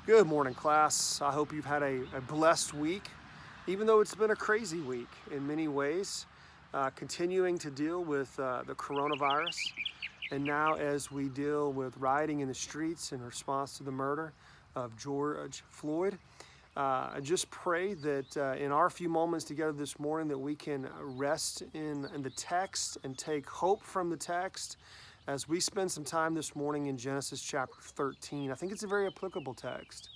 Good morning, class. I hope you've had a blessed week, even though it's been a crazy week in many ways, continuing to deal with the coronavirus. And now as we deal with rioting in the streets in response to the murder of George Floyd, I just pray that in our few moments together this morning that we can rest in the text and take hope from the text as we spend some time this morning in Genesis chapter 13. I think it's a very applicable text.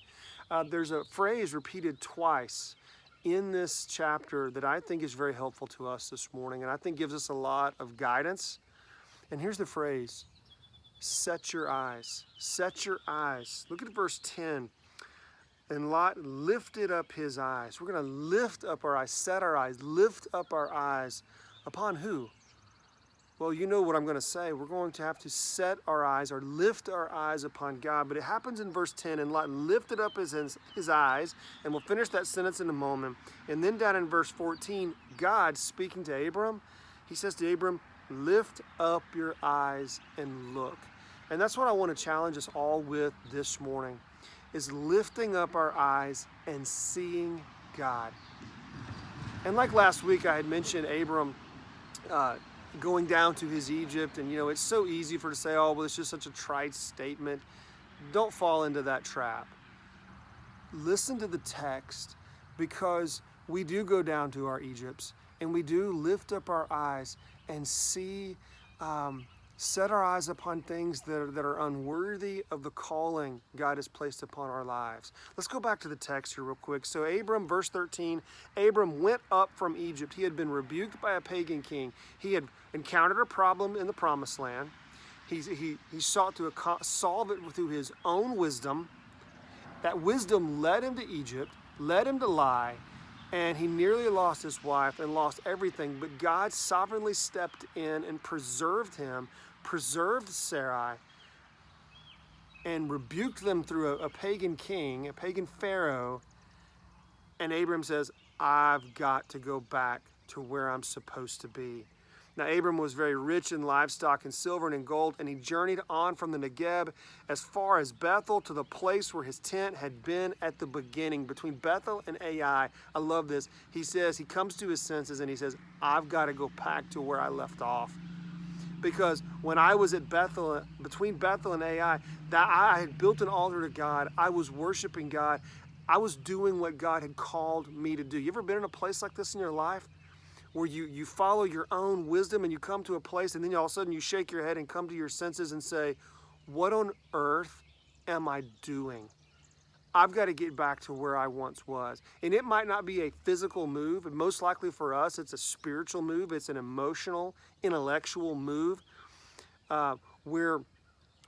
There's a phrase repeated twice in this chapter that I think is very helpful to us this morning and I think gives us a lot of guidance. And here's the phrase: set your eyes. Set your eyes. Look at verse 10. And Lot lifted up his eyes. We're going to lift up our eyes, set our eyes, lift up our eyes upon who? Well, you know what I'm going to say. We're going to have to set our eyes or lift our eyes upon God. But it happens in verse 10, and Lot lifted up his eyes, and we'll finish that sentence in a moment. And then down in verse 14, God speaking to Abram, he says to Abram, lift up your eyes and look. And that's what I want to challenge us all with this morning, is lifting up our eyes and seeing God. And like last week, I had mentioned Abram going down to his Egypt, and it's so easy to say, oh, well, it's just such a trite statement. Don't fall into that trap. Listen to the text, because we do go down to our Egypts, and we do lift up our eyes and see, set our eyes upon things that are unworthy of the calling God has placed upon our lives. Let's go back to the text here real quick. So Abram, verse 13, Abram went up from Egypt. He had been rebuked by a pagan king. He had encountered a problem in the promised land. He sought to solve it through his own wisdom. That wisdom led him to Egypt, led him to lie, and he nearly lost his wife and lost everything. But God sovereignly stepped in and preserved him, preserved Sarai, and rebuked them through a pagan king, a pagan Pharaoh. And Abram says, I've got to go back to where I'm supposed to be. Now, Abram was very rich in livestock and silver and in gold, and he journeyed on from the Negeb as far as Bethel to the place where his tent had been at the beginning, between Bethel and Ai. I love this. He says, he comes to his senses and he says, I've got to go back to where I left off. Because when I was at Bethel, between Bethel and Ai, that I had built an altar to God. I was worshiping God. I was doing what God had called me to do. You ever been in a place like this in your life, where you follow your own wisdom and you come to a place and then all of a sudden you shake your head and come to your senses and say, what on earth am I doing? I've got to get back to where I once was. And it might not be a physical move. And most likely for us, it's a spiritual move. It's an emotional, intellectual move where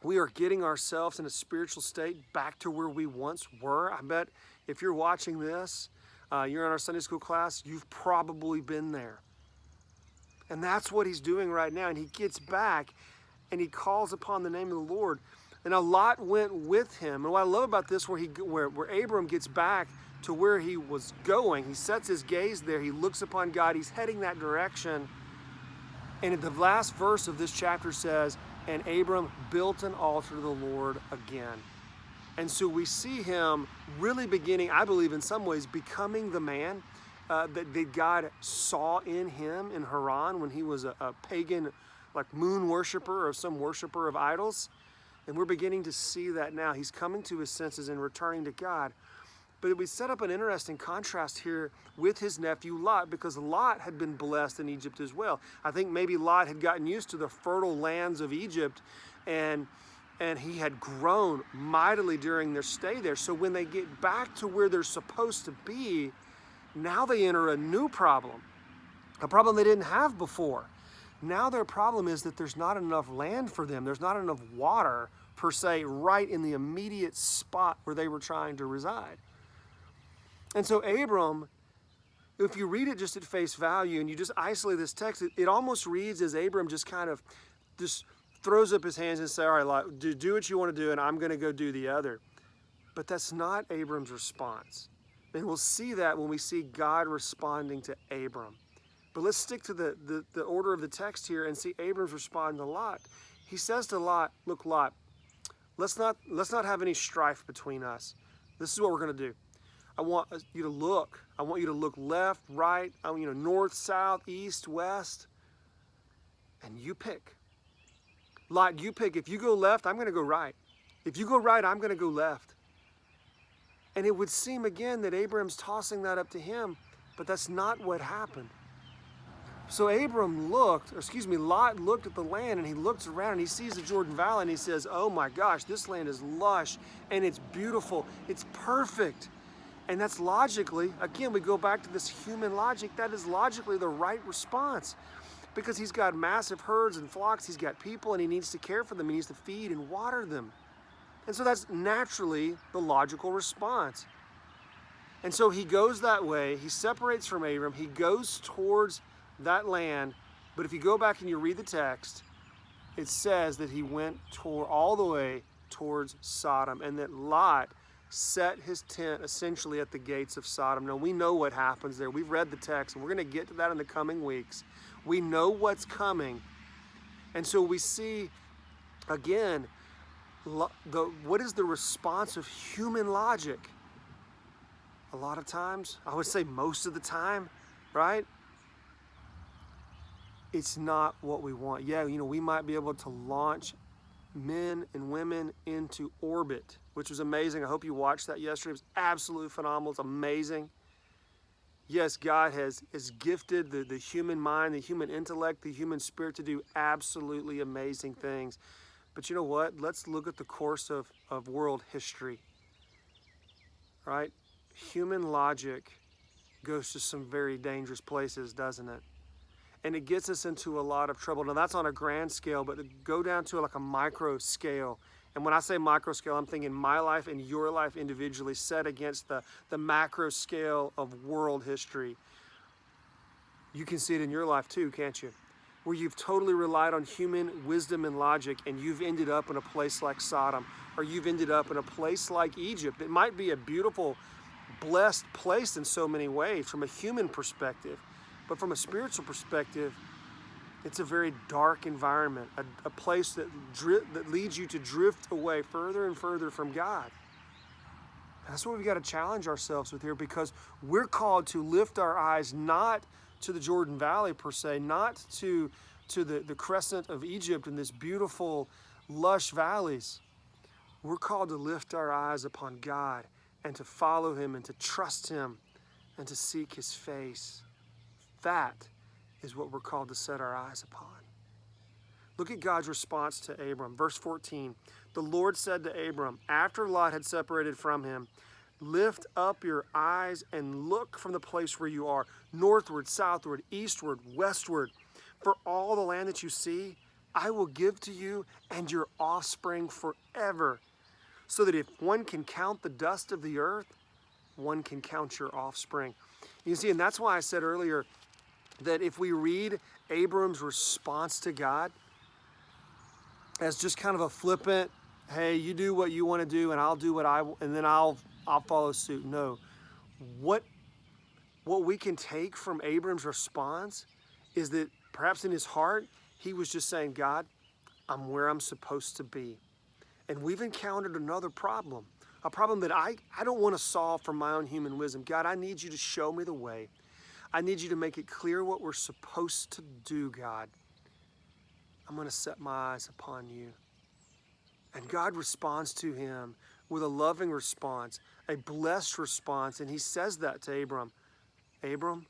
we are getting ourselves in a spiritual state back to where we once were. I bet if you're watching this, you're in our Sunday school class, you've probably been there. And that's what he's doing right now. And he gets back and he calls upon the name of the Lord. And Lot went with him. And what I love about this, where Abram gets back to where he was going, he sets his gaze there, he looks upon God, he's heading that direction. And the last verse of this chapter says, and Abram built an altar to the Lord again. And so we see him really beginning, I believe in some ways, becoming the man that God saw in him in Haran when he was a pagan, like moon worshiper or some worshiper of idols. And we're beginning to see that now. He's coming to his senses and returning to God. But we set up an interesting contrast here with his nephew Lot, because Lot had been blessed in Egypt as well. I think maybe Lot had gotten used to the fertile lands of Egypt, and he had grown mightily during their stay there. So when they get back to where they're supposed to be, now they enter a new problem, a problem they didn't have before. Now their problem is that there's not enough land for them. There's not enough water, per se, right in the immediate spot where they were trying to reside. And so Abram, if you read it just at face value and you just isolate this text, it almost reads as Abram just kind of just throws up his hands and says, all right, Lot, do what you want to do, and I'm going to go do the other. But that's not Abram's response. And we'll see that when we see God responding to Abram. But let's stick to the order of the text here and see Abram's responding to Lot. He says to Lot, look, Lot, let's not have any strife between us. This is what we're going to do. I want you to look. I want you to look left, right, north, south, east, west, and you pick. Lot, you pick. If you go left, I'm going to go right. If you go right, I'm going to go left. And it would seem again that Abram's tossing that up to him, but that's not what happened. So Lot looked at the land, and he looks around and he sees the Jordan Valley and he says, oh my gosh, this land is lush and it's beautiful. It's perfect. And that's logically, again, we go back to this human logic, that is logically the right response. Because he's got massive herds and flocks, he's got people, and he needs to care for them, he needs to feed and water them. And so that's naturally the logical response. And so he goes that way, he separates from Abram, he goes towards that land, but if you go back and you read the text, it says that he went all the way towards Sodom, and that Lot set his tent essentially at the gates of Sodom. Now we know what happens there. We've read the text, and we're going to get to that in the coming weeks. We know what's coming. And so we see, again, what is the response of human logic? A lot of times, I would say most of the time, right? It's not what we want. Yeah, we might be able to launch men and women into orbit, which was amazing. I hope you watched that yesterday. It was absolutely phenomenal. It's amazing. Yes, God has gifted the human mind, the human intellect, the human spirit to do absolutely amazing things. But you know what? Let's look at the course of world history, right? Human logic goes to some very dangerous places, doesn't it? And it gets us into a lot of trouble. Now that's on a grand scale, but to go down to like a micro scale. And when I say micro scale, I'm thinking my life and your life individually set against the macro scale of world history. You can see it in your life too, can't you? Where you've totally relied on human wisdom and logic, and you've ended up in a place like Sodom, or you've ended up in a place like Egypt. It might be a beautiful, blessed place in so many ways from a human perspective, but from a spiritual perspective, it's a very dark environment, a place that leads you to drift away further and further from God. That's what we've got to challenge ourselves with here, because we're called to lift our eyes not to the Jordan Valley per se, not to the crescent of Egypt and this beautiful, lush valleys. We're called to lift our eyes upon God and to follow Him and to trust Him and to seek His face. That is what we're called to set our eyes upon. Look at God's response to Abram. Verse 14, the Lord said to Abram, after Lot had separated from him, lift up your eyes and look from the place where you are, northward, southward, eastward, westward. For all the land that you see, I will give to you and your offspring forever, so that if one can count the dust of the earth, one can count your offspring. You see, and that's why I said earlier that if we read Abram's response to God as just kind of a flippant, hey, you do what you want to do and I'll do and then I'll follow suit. No. What we can take from Abram's response is that perhaps in his heart, he was just saying, God, I'm where I'm supposed to be. And we've encountered another problem, a problem that I don't want to solve from my own human wisdom. God, I need you to show me the way. I need you to make it clear what we're supposed to do, God. I'm going to set my eyes upon you. And God responds to him with a loving response, a blessed response. And he says that to Abram. Abram,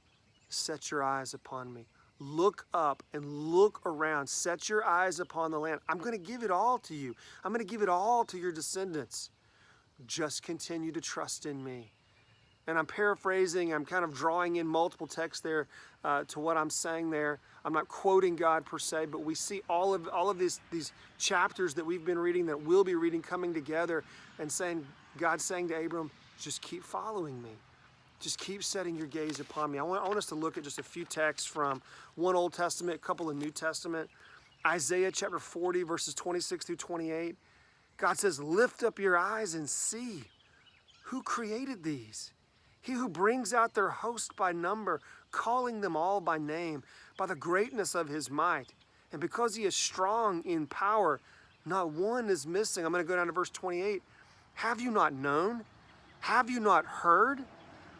set your eyes upon me. Look up and look around. Set your eyes upon the land. I'm going to give it all to you. I'm going to give it all to your descendants. Just continue to trust in me. And I'm paraphrasing, I'm kind of drawing in multiple texts there to what I'm saying there. I'm not quoting God per se, but we see all of these chapters that we've been reading, that we'll be reading, coming together and saying, God saying to Abram, just keep following me. Just keep setting your gaze upon me. I want us to look at just a few texts from one Old Testament, a couple of New Testament. Isaiah chapter 40, verses 26 through 28. God says, lift up your eyes and see who created these. He who brings out their host by number, calling them all by name, by the greatness of his might. And because he is strong in power, not one is missing. I'm going to go down to verse 28. Have you not known? Have you not heard?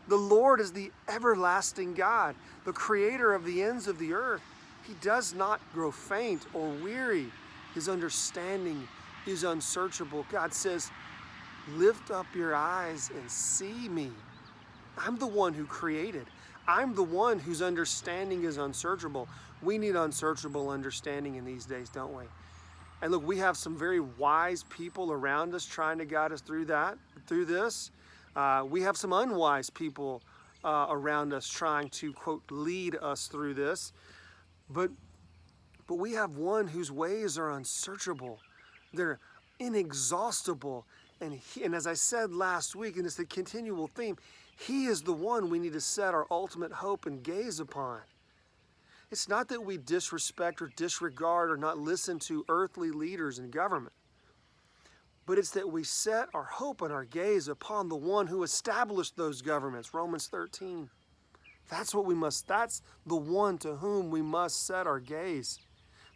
The Lord is the everlasting God, the creator of the ends of the earth. He does not grow faint or weary. His understanding is unsearchable. God says, lift up your eyes and see me. I'm the one who created. I'm the one whose understanding is unsearchable. We need unsearchable understanding in these days, don't we? And look, we have some very wise people around us trying to guide us through this. We have some unwise people around us trying to, quote, lead us through this. But we have one whose ways are unsearchable. They're inexhaustible. And as I said last week, and it's the continual theme, he is the one we need to set our ultimate hope and gaze upon. It's not that we disrespect or disregard or not listen to earthly leaders in government, but it's that we set our hope and our gaze upon the one who established those governments, Romans 13. That's the one to whom we must set our gaze.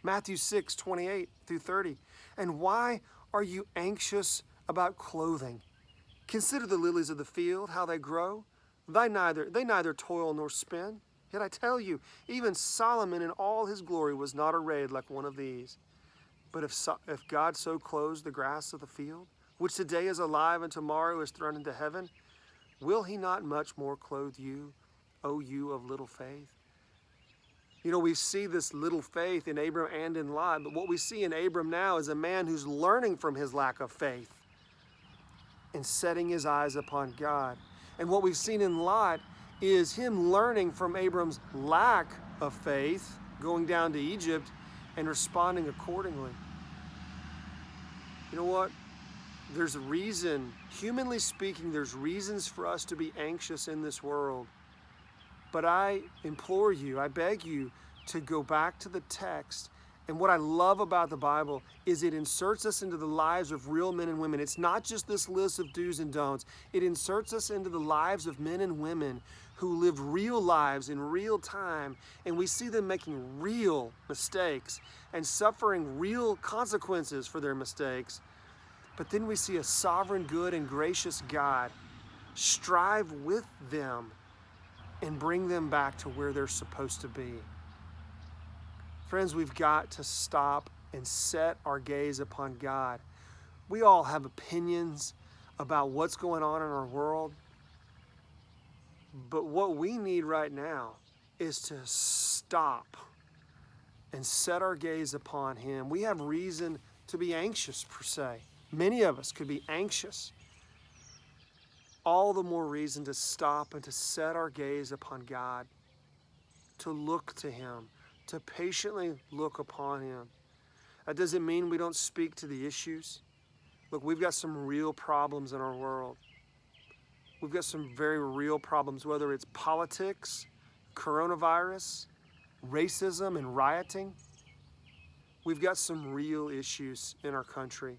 Matthew 6, 28 through 30. And why are you anxious about clothing? Consider the lilies of the field, how they grow. They neither toil nor spin. Yet I tell you, even Solomon in all his glory was not arrayed like one of these. But if God so clothes the grass of the field, which today is alive and tomorrow is thrown into heaven, will he not much more clothe you, O you of little faith? You know, we see this little faith in Abram and in Lot, but what we see in Abram now is a man who's learning from his lack of faith and setting his eyes upon God. And what we've seen in Lot is him learning from Abram's lack of faith, going down to Egypt and responding accordingly. You know what? There's a reason, humanly speaking, there's reasons for us to be anxious in this world. But I implore you, I beg you to go back to the text. And what I love about the Bible is it inserts us into the lives of real men and women. It's not just this list of do's and don'ts. It inserts us into the lives of men and women who lived real lives in real time, and we see them making real mistakes and suffering real consequences for their mistakes. But then we see a sovereign, good, and gracious God strive with them and bring them back to where they're supposed to be. Friends, we've got to stop and set our gaze upon God. We all have opinions about what's going on in our world, but what we need right now is to stop and set our gaze upon Him. We have reason to be anxious, per se. Many of us could be anxious. All the more reason to stop and to set our gaze upon God, to look to Him, to patiently look upon Him. That doesn't mean we don't speak to the issues. Look, we've got some real problems in our world. We've got some very real problems, whether it's politics, coronavirus, racism, and rioting. We've got some real issues in our country.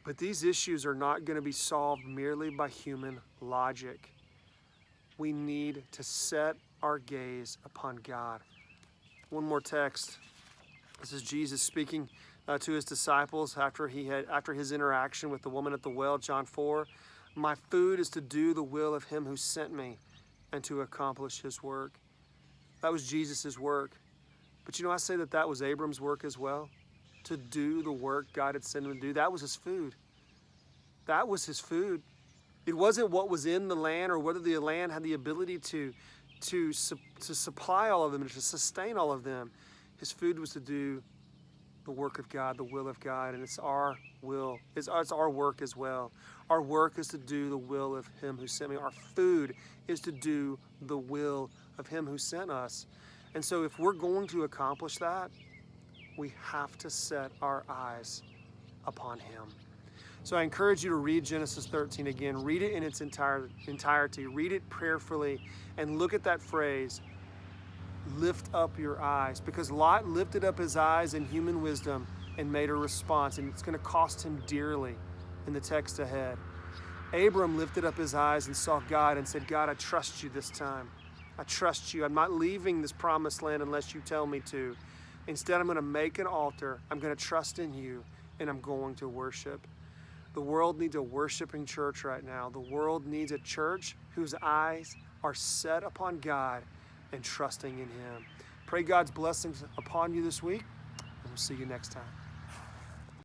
But these issues are not going to be solved merely by human logic. We need to set our gaze upon God. One more text. This is Jesus speaking to his disciples after his interaction with the woman at the well, John 4. My food is to do the will of him who sent me and to accomplish his work. That was Jesus' work. But you know, I say that was Abram's work as well. To do the work God had sent him to do. That was his food. That was his food. It wasn't what was in the land or whether the land had the ability to supply all of them and to sustain all of them. His food was to do the work of God, the will of God, and it's our will. It's our work as well. Our work is to do the will of him who sent me. Our food is to do the will of him who sent us. And so if we're going to accomplish that, we have to set our eyes upon him. So I encourage you to read Genesis 13 again. Read it in its entirety. Read it prayerfully and look at that phrase, lift up your eyes. Because Lot lifted up his eyes in human wisdom and made a response, and it's going to cost him dearly in the text ahead. Abram lifted up his eyes and saw God and said, God, I trust you this time. I trust you. I'm not leaving this promised land unless you tell me to. Instead, I'm going to make an altar. I'm going to trust in you, and I'm going to worship. The world needs a worshiping church right now. The world needs a church whose eyes are set upon God and trusting in Him. Pray God's blessings upon you this week, and we'll see you next time.